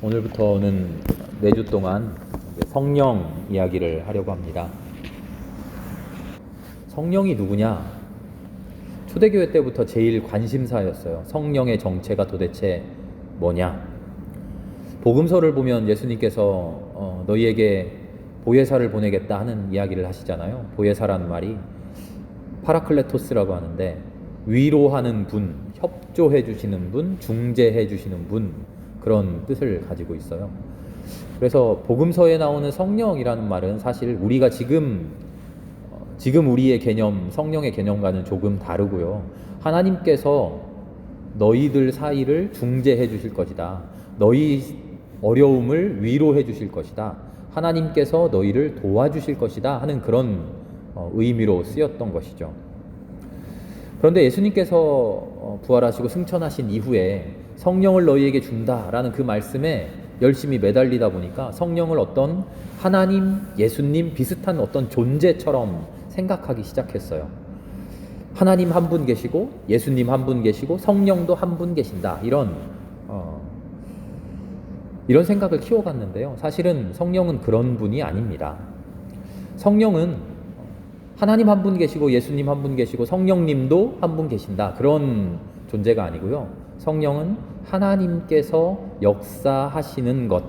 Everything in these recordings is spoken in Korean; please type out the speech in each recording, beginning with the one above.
오늘부터는 매주 동안 성령 이야기를 하려고 합니다. 성령이 누구냐? 초대교회 때부터 제일 관심사였어요. 성령의 정체가 도대체 뭐냐? 복음서를 보면 예수님께서 너희에게 보혜사를 보내겠다 하는 이야기를 하시잖아요. 보혜사라는 말이 파라클레토스라고 하는데 위로하는 분, 협조해 주시는 분, 중재해 주시는 분, 그런 뜻을 가지고 있어요. 그래서 복음서에 나오는 성령이라는 말은 사실 우리가 지금 우리의 개념, 성령의 개념과는 조금 다르고요. 하나님께서 너희들 사이를 중재해 주실 것이다. 너희 어려움을 위로해 주실 것이다. 하나님께서 너희를 도와주실 것이다 하는 그런 의미로 쓰였던 것이죠. 그런데 예수님께서 부활하시고 승천하신 이후에 성령을 너희에게 준다라는 그 말씀에 열심히 매달리다 보니까 성령을 어떤 하나님, 예수님 비슷한 어떤 존재처럼 생각하기 시작했어요. 하나님 한 분 계시고 예수님 한 분 계시고 성령도 한 분 계신다. 이런 생각을 키워갔는데요. 사실은 성령은 그런 분이 아닙니다. 성령은 하나님 한 분 계시고 예수님 한 분 계시고 성령님도 한 분 계신다. 그런 존재가 아니고요. 성령은 하나님께서 역사하시는 것,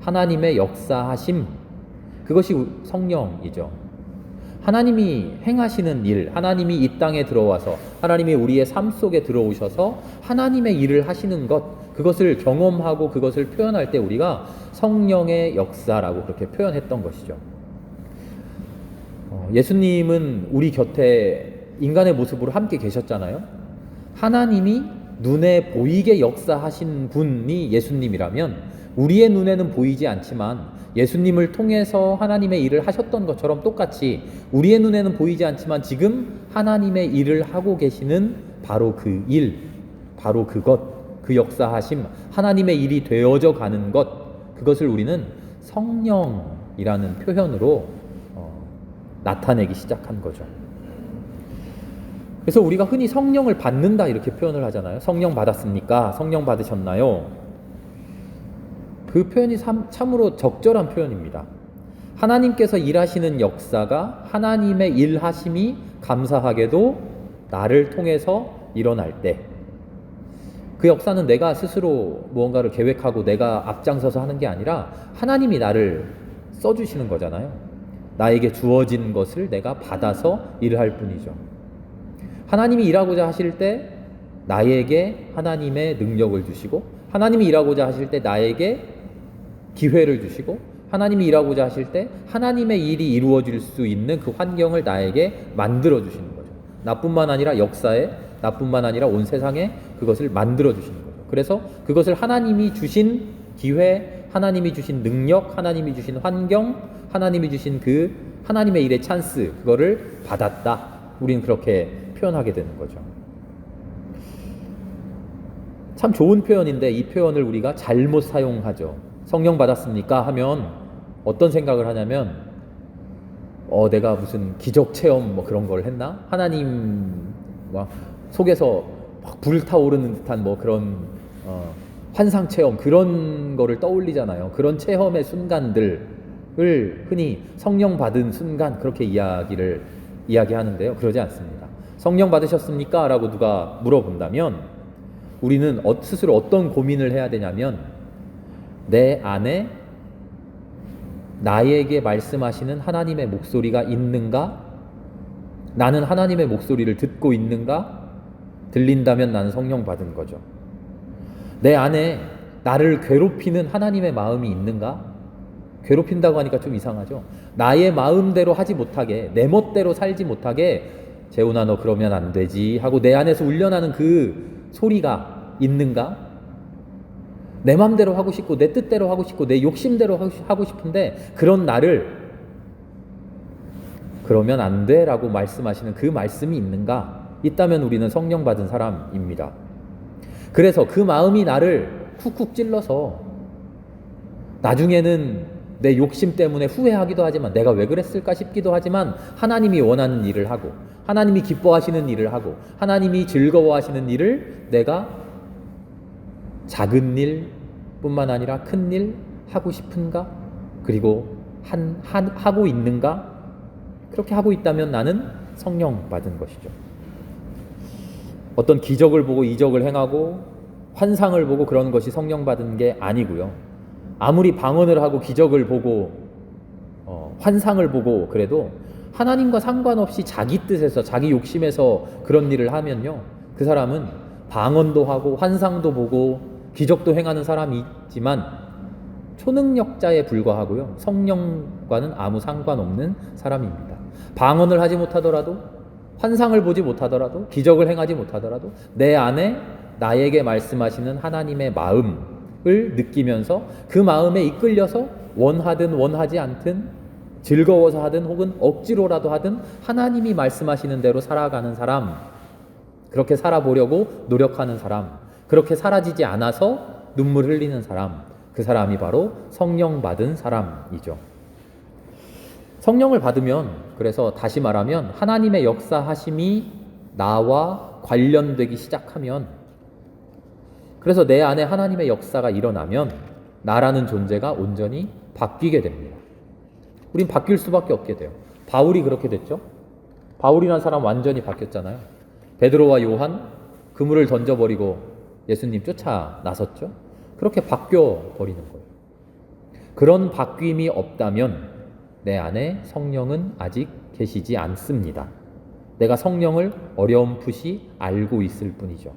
하나님의 역사하심, 그것이 성령이죠. 하나님이 행하시는 일, 하나님이 이 땅에 들어와서 하나님이 우리의 삶 속에 들어오셔서 하나님의 일을 하시는 것, 그것을 경험하고 그것을 표현할 때 우리가 성령의 역사라고 그렇게 표현했던 것이죠. 예수님은 우리 곁에 인간의 모습으로 함께 계셨잖아요. 하나님이 눈에 보이게 역사하신 분이 예수님이라면 우리의 눈에는 보이지 않지만 예수님을 통해서 하나님의 일을 하셨던 것처럼 똑같이 우리의 눈에는 보이지 않지만 지금 하나님의 일을 하고 계시는 바로 그 일, 바로 그것, 그 역사하심, 하나님의 일이 되어져 가는 것, 그것을 우리는 성령이라는 표현으로 나타내기 시작한 거죠. 그래서 우리가 흔히 성령을 받는다 이렇게 표현을 하잖아요. 성령 받았습니까? 성령 받으셨나요? 그 표현이 참으로 적절한 표현입니다. 하나님께서 일하시는 역사가 하나님의 일하심이 감사하게도 나를 통해서 일어날 때 그 역사는 내가 스스로 무언가를 계획하고 내가 앞장서서 하는 게 아니라 하나님이 나를 써주시는 거잖아요. 나에게 주어진 것을 내가 받아서 일할 뿐이죠. 하나님이 일하고자 하실 때 나에게 하나님의 능력을 주시고 하나님이 일하고자 하실 때 나에게 기회를 주시고 하나님이 일하고자 하실 때 하나님의 일이 이루어질 수 있는 그 환경을 나에게 만들어 주시는 거죠. 나뿐만 아니라 역사에, 나뿐만 아니라 온 세상에 그것을 만들어 주시는 거죠. 그래서 그것을 하나님이 주신 기회, 하나님이 주신 능력, 하나님이 주신 환경, 하나님이 주신 그 하나님의 일의 찬스, 그거를 받았다. 우리는 그렇게 표현하게 되는 거죠. 참 좋은 표현인데 이 표현을 우리가 잘못 사용하죠. 성령 받았습니까? 하면 어떤 생각을 하냐면 내가 무슨 기적 체험 뭐 그런 걸 했나? 하나님 속에서 막 불타오르는 듯한 뭐 그런 환상 체험 그런 거를 떠올리잖아요. 그런 체험의 순간들을 흔히 성령 받은 순간 그렇게 이야기하는데요. 그러지 않습니다. 성령 받으셨습니까? 라고 누가 물어본다면 우리는 스스로 어떤 고민을 해야 되냐면 내 안에 나에게 말씀하시는 하나님의 목소리가 있는가? 나는 하나님의 목소리를 듣고 있는가? 들린다면 나는 성령 받은 거죠. 내 안에 나를 괴롭히는 하나님의 마음이 있는가? 괴롭힌다고 하니까 좀 이상하죠. 나의 마음대로 하지 못하게, 내 멋대로 살지 못하게 재훈아 너 그러면 안 되지 하고 내 안에서 울려나는 그 소리가 있는가? 내 마음대로 하고 싶고 내 뜻대로 하고 싶고 내 욕심대로 하고 싶은데 그런 나를 그러면 안 돼 라고 말씀하시는 그 말씀이 있는가? 있다면 우리는 성령 받은 사람입니다. 그래서 그 마음이 나를 쿡쿡 찔러서 나중에는 내 욕심 때문에 후회하기도 하지만 내가 왜 그랬을까 싶기도 하지만 하나님이 원하는 일을 하고 하나님이 기뻐하시는 일을 하고 하나님이 즐거워하시는 일을 내가 작은 일, 뿐만 아니라 큰 일 하고 싶은가? 그리고 하고 있는가? 그렇게 하고 있다면 나는 성령 받은 것이죠. 어떤 기적을 보고 이적을 행하고 환상을 보고 그런 것이 성령 받은 게 아니고요. 아무리 방언을 하고 기적을 보고 환상을 보고 그래도 하나님과 상관없이 자기 뜻에서 자기 욕심에서 그런 일을 하면요, 그 사람은 방언도 하고 환상도 보고 기적도 행하는 사람이 있지만 초능력자에 불과하고요, 성령과는 아무 상관없는 사람입니다. 방언을 하지 못하더라도, 환상을 보지 못하더라도, 기적을 행하지 못하더라도 내 안에 나에게 말씀하시는 하나님의 마음을 느끼면서 그 마음에 이끌려서 원하든 원하지 않든, 즐거워서 하든 혹은 억지로라도 하든 하나님이 말씀하시는 대로 살아가는 사람, 그렇게 살아보려고 노력하는 사람, 그렇게 사라지지 않아서 눈물 흘리는 사람, 그 사람이 바로 성령 받은 사람이죠. 성령을 받으면, 그래서 다시 말하면 하나님의 역사하심이 나와 관련되기 시작하면, 그래서 내 안에 하나님의 역사가 일어나면 나라는 존재가 온전히 바뀌게 됩니다. 우린 바뀔 수밖에 없게 돼요. 바울이 그렇게 됐죠. 바울이라는 사람 완전히 바뀌었잖아요. 베드로와 요한 그물을 던져버리고 예수님 쫓아 나섰죠. 그렇게 바뀌어 버리는 거예요. 그런 바뀜이 없다면 내 안에 성령은 아직 계시지 않습니다. 내가 성령을 어렴풋이 알고 있을 뿐이죠.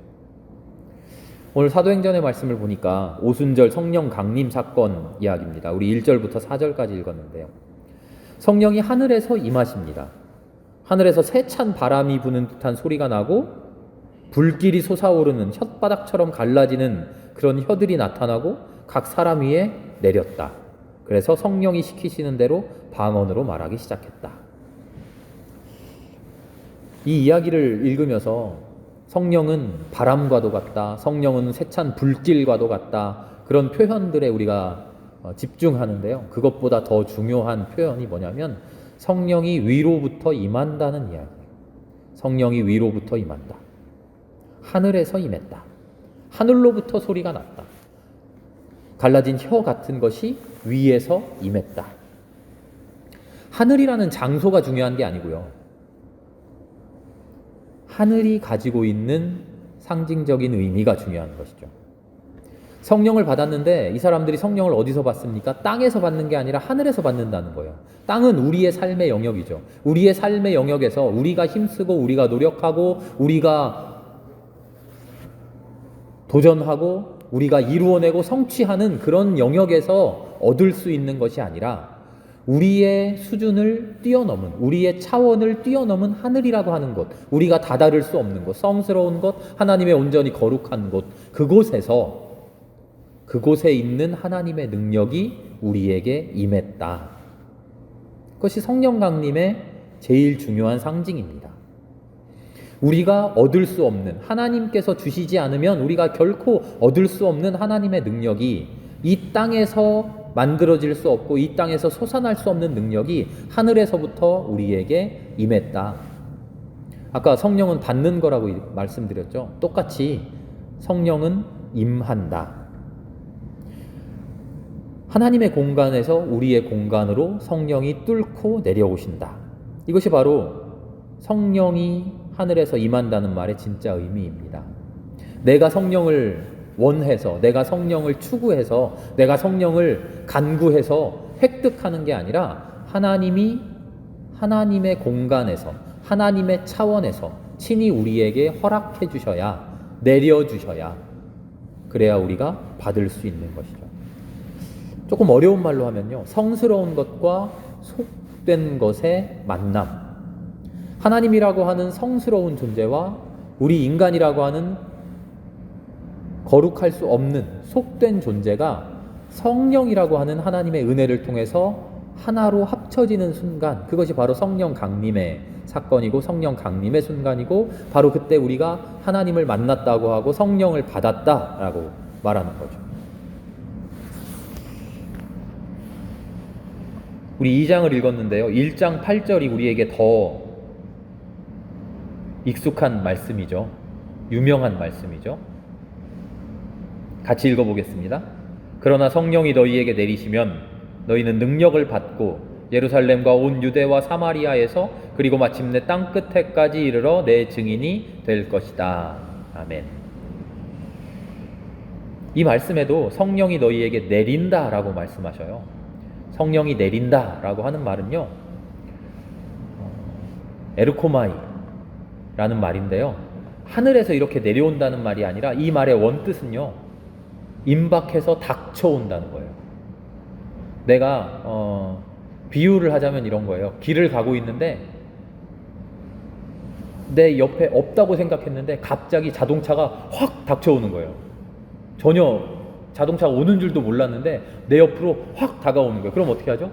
오늘 사도행전의 말씀을 보니까 오순절 성령 강림 사건 이야기입니다. 우리 1절부터 4절까지 읽었는데요. 성령이 하늘에서 임하십니다. 하늘에서 세찬 바람이 부는 듯한 소리가 나고 불길이 솟아오르는 혓바닥처럼 갈라지는 그런 혀들이 나타나고 각 사람 위에 내렸다. 그래서 성령이 시키시는 대로 방언으로 말하기 시작했다. 이 이야기를 읽으면서 성령은 바람과도 같다, 성령은 세찬 불길과도 같다, 그런 표현들에 우리가 집중하는데요. 그것보다 더 중요한 표현이 뭐냐면 성령이 위로부터 임한다는 이야기예요. 성령이 위로부터 임한다. 하늘에서 임했다. 하늘로부터 소리가 났다. 갈라진 혀 같은 것이 위에서 임했다. 하늘이라는 장소가 중요한 게 아니고요, 하늘이 가지고 있는 상징적인 의미가 중요한 것이죠. 성령을 받았는데 이 사람들이 성령을 어디서 받습니까? 땅에서 받는 게 아니라 하늘에서 받는다는 거예요. 땅은 우리의 삶의 영역이죠. 우리의 삶의 영역에서 우리가 힘쓰고 우리가 노력하고 우리가 도전하고 우리가 이루어내고 성취하는 그런 영역에서 얻을 수 있는 것이 아니라 우리의 수준을 뛰어넘은, 우리의 차원을 뛰어넘은 하늘이라고 하는 곳, 우리가 다다를 수 없는 곳, 성스러운 곳, 하나님의 온전히 거룩한 곳, 그곳에 있는 하나님의 능력이 우리에게 임했다. 그것이 성령 강림의 제일 중요한 상징입니다. 우리가 얻을 수 없는, 하나님께서 주시지 않으면 우리가 결코 얻을 수 없는 하나님의 능력이 이 땅에서 만들어질 수 없고 이 땅에서 솟아날 수 없는 능력이 하늘에서부터 우리에게 임했다. 아까 성령은 받는 거라고 말씀드렸죠. 똑같이 성령은 임한다. 하나님의 공간에서 우리의 공간으로 성령이 뚫고 내려오신다. 이것이 바로 성령이 하늘에서 임한다는 말의 진짜 의미입니다. 내가 성령을 원해서, 내가 성령을 추구해서, 내가 성령을 간구해서 획득하는 게 아니라 하나님이 하나님의 공간에서, 하나님의 차원에서 친히 우리에게 허락해 주셔야, 내려주셔야, 그래야 우리가 받을 수 있는 것이죠. 조금 어려운 말로 하면요, 성스러운 것과 속된 것의 만남, 하나님이라고 하는 성스러운 존재와 우리 인간이라고 하는 거룩할 수 없는 속된 존재가 성령이라고 하는 하나님의 은혜를 통해서 하나로 합쳐지는 순간, 그것이 바로 성령 강림의 사건이고 성령 강림의 순간이고, 바로 그때 우리가 하나님을 만났다고 하고 성령을 받았다라고 말하는 거죠. 우리 2장을 읽었는데요, 1장 8절이 우리에게 더 익숙한 말씀이죠. 유명한 말씀이죠. 같이 읽어보겠습니다. 그러나 성령이 너희에게 내리시면 너희는 능력을 받고 예루살렘과 온 유대와 사마리아에서 그리고 마침내 땅 끝에까지 이르러 내 증인이 될 것이다. 아멘. 이 말씀에도 성령이 너희에게 내린다라고 말씀하셔요. 성령이 내린다라고 하는 말은요, 에르코마이라는 말인데요, 하늘에서 이렇게 내려온다는 말이 아니라 이 말의 원뜻은요, 임박해서 닥쳐온다는 거예요. 내가 비유를 하자면 이런 거예요. 길을 가고 있는데 내 옆에 없다고 생각했는데 갑자기 자동차가 확 닥쳐오는 거예요. 전혀 자동차가 오는 줄도 몰랐는데 내 옆으로 확 다가오는 거예요. 그럼 어떻게 하죠?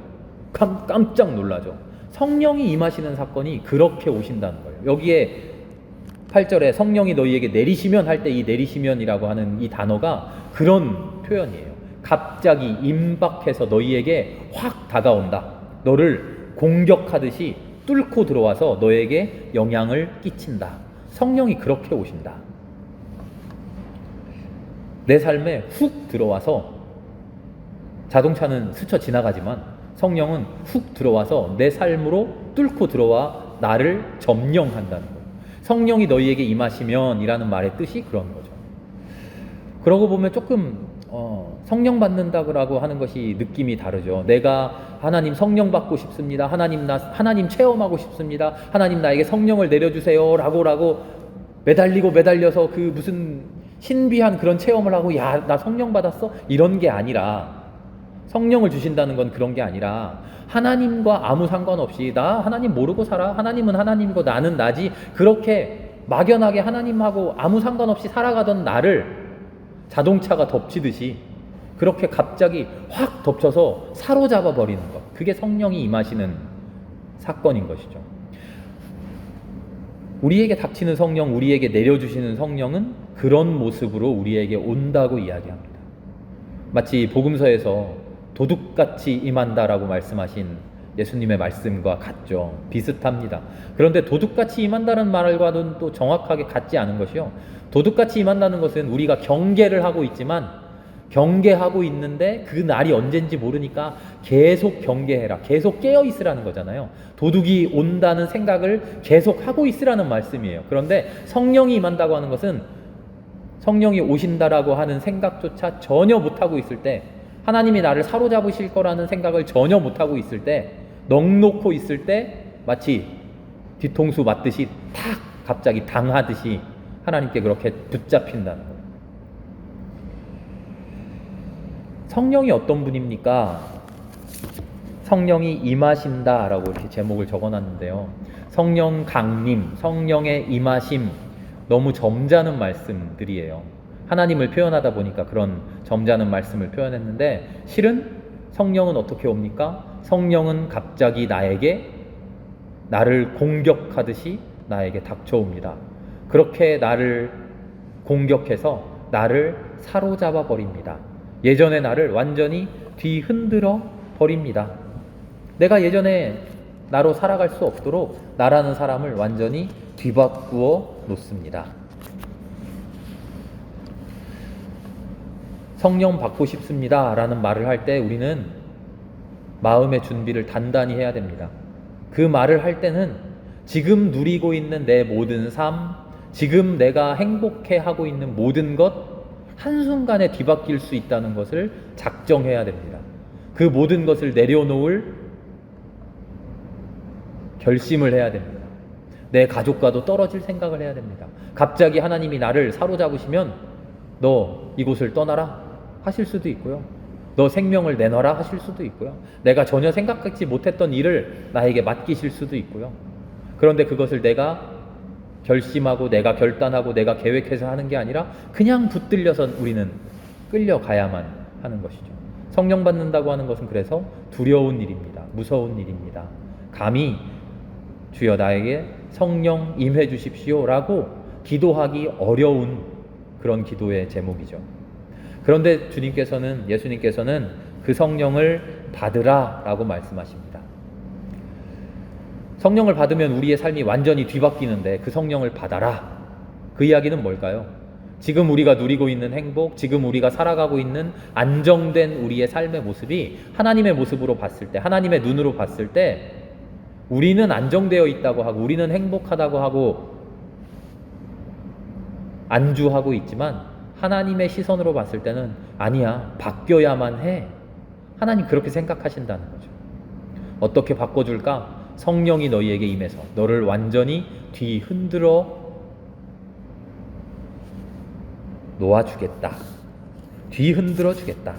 깜짝 놀라죠. 성령이 임하시는 사건이 그렇게 오신다는 거예요. 여기에 8절에 성령이 너희에게 내리시면 할 때 이 내리시면이라고 하는 이 단어가 그런 표현이에요. 갑자기 임박해서 너희에게 확 다가온다. 너를 공격하듯이 뚫고 들어와서 너에게 영향을 끼친다. 성령이 그렇게 오신다. 내 삶에 훅 들어와서, 자동차는 스쳐 지나가지만 성령은 훅 들어와서 내 삶으로 뚫고 들어와 나를 점령한다는 거예요. 성령이 너희에게 임하시면 이라는 말의 뜻이 그런 거죠. 그러고 보면 조금 성령 받는다고 하는 것이 느낌이 다르죠. 내가 하나님 성령 받고 싶습니다. 하나님 체험하고 싶습니다. 하나님 나에게 성령을 내려주세요. 라고 매달려서 그 무슨 신비한 그런 체험을 하고, 야, 나 성령 받았어? 이런 게 아니라, 성령을 주신다는 건 그런 게 아니라 하나님과 아무 상관없이 나 하나님 모르고 살아. 하나님은 하나님이고 나는 나지. 그렇게 막연하게 하나님하고 아무 상관없이 살아가던 나를 자동차가 덮치듯이 그렇게 갑자기 확 덮쳐서 사로잡아 버리는 것. 그게 성령이 임하시는 사건인 것이죠. 우리에게 닥치는 성령, 우리에게 내려주시는 성령은 그런 모습으로 우리에게 온다고 이야기합니다. 마치 복음서에서 도둑같이 임한다라고 말씀하신 예수님의 말씀과 같죠. 비슷합니다. 그런데 도둑같이 임한다는 말과는 또 정확하게 같지 않은 것이요, 도둑같이 임한다는 것은 우리가 경계를 하고 있지만, 경계하고 있는데 그 날이 언젠지 모르니까 계속 경계해라, 계속 깨어있으라는 거잖아요. 도둑이 온다는 생각을 계속 하고 있으라는 말씀이에요. 그런데 성령이 임한다고 하는 것은 성령이 오신다라고 하는 생각조차 전혀 못하고 있을 때, 하나님이 나를 사로잡으실 거라는 생각을 전혀 못하고 있을 때, 넋놓고 있을 때 마치 뒤통수 맞듯이 탁 갑자기 당하듯이 하나님께 그렇게 붙잡힌다는 거예요. 성령이 어떤 분입니까? 성령이 임하신다라고 이렇게 제목을 적어놨는데요, 성령 강림, 성령의 임하심, 너무 점잖은 말씀들이에요. 하나님을 표현하다 보니까 그런 점잖은 말씀을 표현했는데, 실은 성령은 어떻게 옵니까? 성령은 갑자기 나를 공격하듯이 나에게 닥쳐옵니다. 그렇게 나를 공격해서 나를 사로잡아 버립니다. 예전의 나를 완전히 뒤흔들어 버립니다. 내가 예전에 나로 살아갈 수 없도록 나라는 사람을 완전히 뒤바꾸어 놓습니다. 성령 받고 싶습니다 라는 말을 할 때 우리는 마음의 준비를 단단히 해야 됩니다. 그 말을 할 때는 지금 누리고 있는 내 모든 삶, 지금 내가 행복해하고 있는 모든 것, 한순간에 뒤바뀔 수 있다는 것을 작정해야 됩니다. 그 모든 것을 내려놓을 결심을 해야 됩니다. 내 가족과도 떨어질 생각을 해야 됩니다. 갑자기 하나님이 나를 사로잡으시면 너 이곳을 떠나라 하실 수도 있고요, 너 생명을 내놔라 하실 수도 있고요, 내가 전혀 생각하지 못했던 일을 나에게 맡기실 수도 있고요. 그런데 그것을 내가 결심하고 내가 결단하고 내가 계획해서 하는 게 아니라 그냥 붙들려서 우리는 끌려가야만 하는 것이죠. 성령 받는다고 하는 것은 그래서 두려운 일입니다. 무서운 일입니다. 감히 주여 나에게 성령 임해 주십시오 라고 기도하기 어려운 그런 기도의 제목이죠. 그런데 예수님께서는 그 성령을 받으라 라고 말씀하십니다. 성령을 받으면 우리의 삶이 완전히 뒤바뀌는데 그 성령을 받아라. 그 이야기는 뭘까요? 지금 우리가 누리고 있는 행복, 지금 우리가 살아가고 있는 안정된 우리의 삶의 모습이 하나님의 모습으로 봤을 때, 하나님의 눈으로 봤을 때 우리는 안정되어 있다고 하고 우리는 행복하다고 하고 안주하고 있지만 하나님의 시선으로 봤을 때는 아니야, 바뀌어야만 해. 하나님 그렇게 생각하신다는 거죠. 어떻게 바꿔줄까? 성령이 너희에게 임해서 너를 완전히 뒤흔들어 놓아주겠다. 뒤흔들어 주겠다.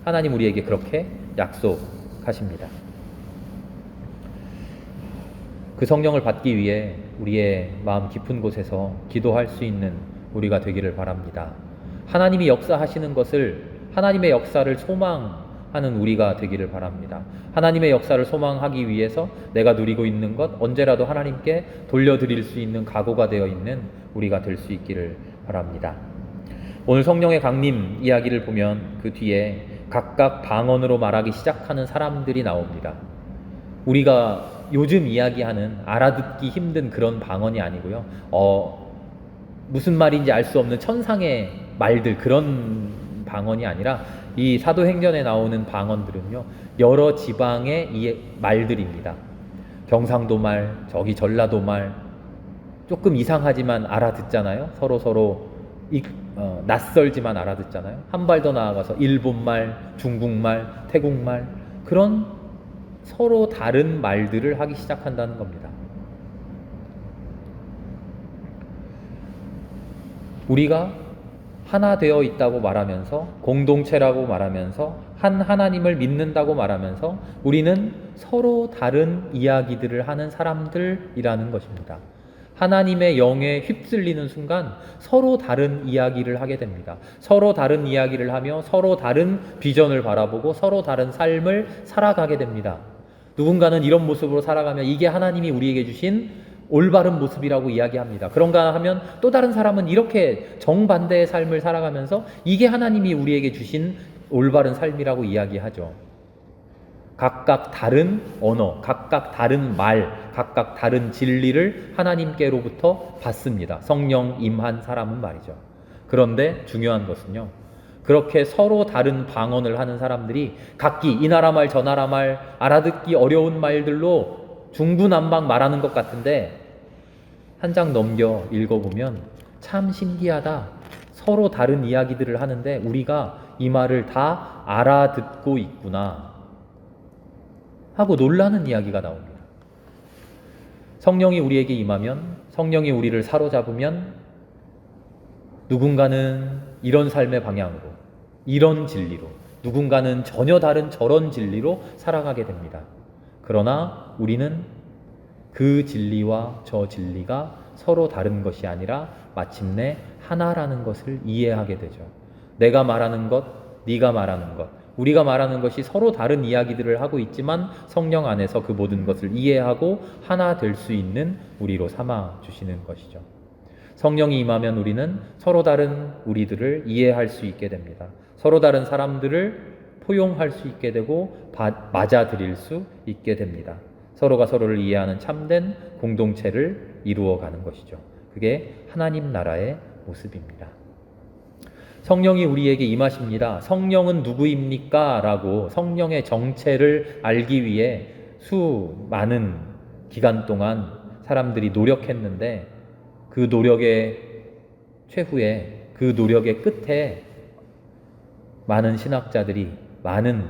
하나님 우리에게 그렇게 약속하십니다. 그 성령을 받기 위해 우리의 마음 깊은 곳에서 기도할 수 있는 우리가 되기를 바랍니다. 하나님이 역사하시는 것을, 하나님의 역사를 소망하는 우리가 되기를 바랍니다. 하나님의 역사를 소망하기 위해서 내가 누리고 있는 것 언제라도 하나님께 돌려드릴 수 있는 각오가 되어 있는 우리가 될 수 있기를 바랍니다. 오늘 성령의 강림 이야기를 보면 그 뒤에 각각 방언으로 말하기 시작하는 사람들이 나옵니다. 우리가 요즘 이야기하는 알아듣기 힘든 그런 방언이 아니고요. 무슨 말인지 알 수 없는 천상의 말들, 그런 방언이 아니라 이 사도행전에 나오는 방언들은요, 여러 지방의 이 말들입니다. 경상도 말, 저기 전라도 말, 조금 이상하지만 알아듣잖아요. 서로 낯설지만 알아듣잖아요. 한 발 더 나아가서 일본말, 중국말, 태국말, 그런 서로 다른 말들을 하기 시작한다는 겁니다. 우리가 하나 되어 있다고 말하면서, 공동체라고 말하면서, 한 하나님을 믿는다고 말하면서 우리는 서로 다른 이야기들을 하는 사람들이라는 것입니다. 하나님의 영에 휩쓸리는 순간 서로 다른 이야기를 하게 됩니다. 서로 다른 이야기를 하며 서로 다른 비전을 바라보고 서로 다른 삶을 살아가게 됩니다. 누군가는 이런 모습으로 살아가며 이게 하나님이 우리에게 주신 올바른 모습이라고 이야기합니다. 그런가 하면 또 다른 사람은 이렇게 정반대의 삶을 살아가면서 이게 하나님이 우리에게 주신 올바른 삶이라고 이야기하죠. 각각 다른 언어, 각각 다른 말, 각각 다른 진리를 하나님께로부터 받습니다. 성령 임한 사람은 말이죠. 그런데 중요한 것은요, 그렇게 서로 다른 방언을 하는 사람들이 각기 이 나라 말, 저 나라 말, 알아듣기 어려운 말들로 중구난방 말하는 것 같은데 한 장 넘겨 읽어보면 참 신기하다. 서로 다른 이야기들을 하는데 우리가 이 말을 다 알아듣고 있구나 하고 놀라는 이야기가 나옵니다. 성령이 우리에게 임하면, 성령이 우리를 사로잡으면 누군가는 이런 삶의 방향으로, 이런 진리로, 누군가는 전혀 다른 저런 진리로 살아가게 됩니다. 그러나 우리는 그 진리와 저 진리가 서로 다른 것이 아니라 마침내 하나라는 것을 이해하게 되죠. 내가 말하는 것, 네가 말하는 것, 우리가 말하는 것이 서로 다른 이야기들을 하고 있지만 성령 안에서 그 모든 것을 이해하고 하나 될 수 있는 우리로 삼아 주시는 것이죠. 성령이 임하면 우리는 서로 다른 우리들을 이해할 수 있게 됩니다. 서로 다른 사람들을 포용할 수 있게 되고 맞아들일 수 있게 됩니다. 서로가 서로를 이해하는 참된 공동체를 이루어가는 것이죠. 그게 하나님 나라의 모습입니다. 성령이 우리에게 임하십니다. 성령은 누구입니까? 라고 성령의 정체를 알기 위해 수많은 기간 동안 사람들이 노력했는데 그 노력의 최후에, 그 노력의 끝에 많은 신학자들이, 많은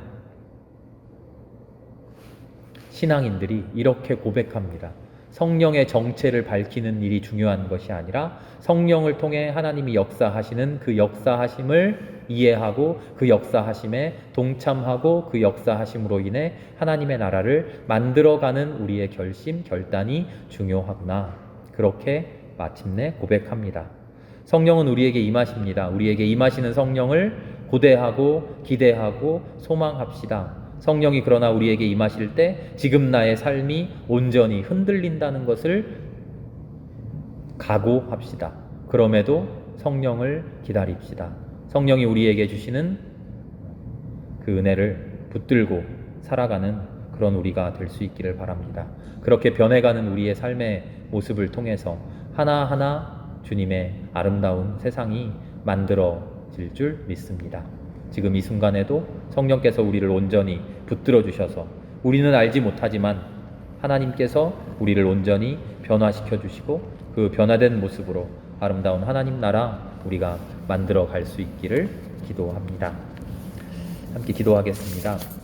신앙인들이 이렇게 고백합니다. 성령의 정체를 밝히는 일이 중요한 것이 아니라 성령을 통해 하나님이 역사하시는 그 역사하심을 이해하고 그 역사하심에 동참하고 그 역사하심으로 인해 하나님의 나라를 만들어가는 우리의 결심, 결단이 중요하구나. 그렇게 마침내 고백합니다. 성령은 우리에게 임하십니다. 우리에게 임하시는 성령을 고대하고 기대하고 소망합시다. 성령이 그러나 우리에게 임하실 때 지금 나의 삶이 온전히 흔들린다는 것을 각오합시다. 그럼에도 성령을 기다립시다. 성령이 우리에게 주시는 그 은혜를 붙들고 살아가는 그런 우리가 될 수 있기를 바랍니다. 그렇게 변해가는 우리의 삶의 모습을 통해서 하나하나 주님의 아름다운 세상이 만들어질 줄 믿습니다. 지금 이 순간에도 성령께서 우리를 온전히 붙들어 주셔서 우리는 알지 못하지만 하나님께서 우리를 온전히 변화시켜 주시고 그 변화된 모습으로 아름다운 하나님 나라 우리가 만들어 갈 수 있기를 기도합니다. 함께 기도하겠습니다.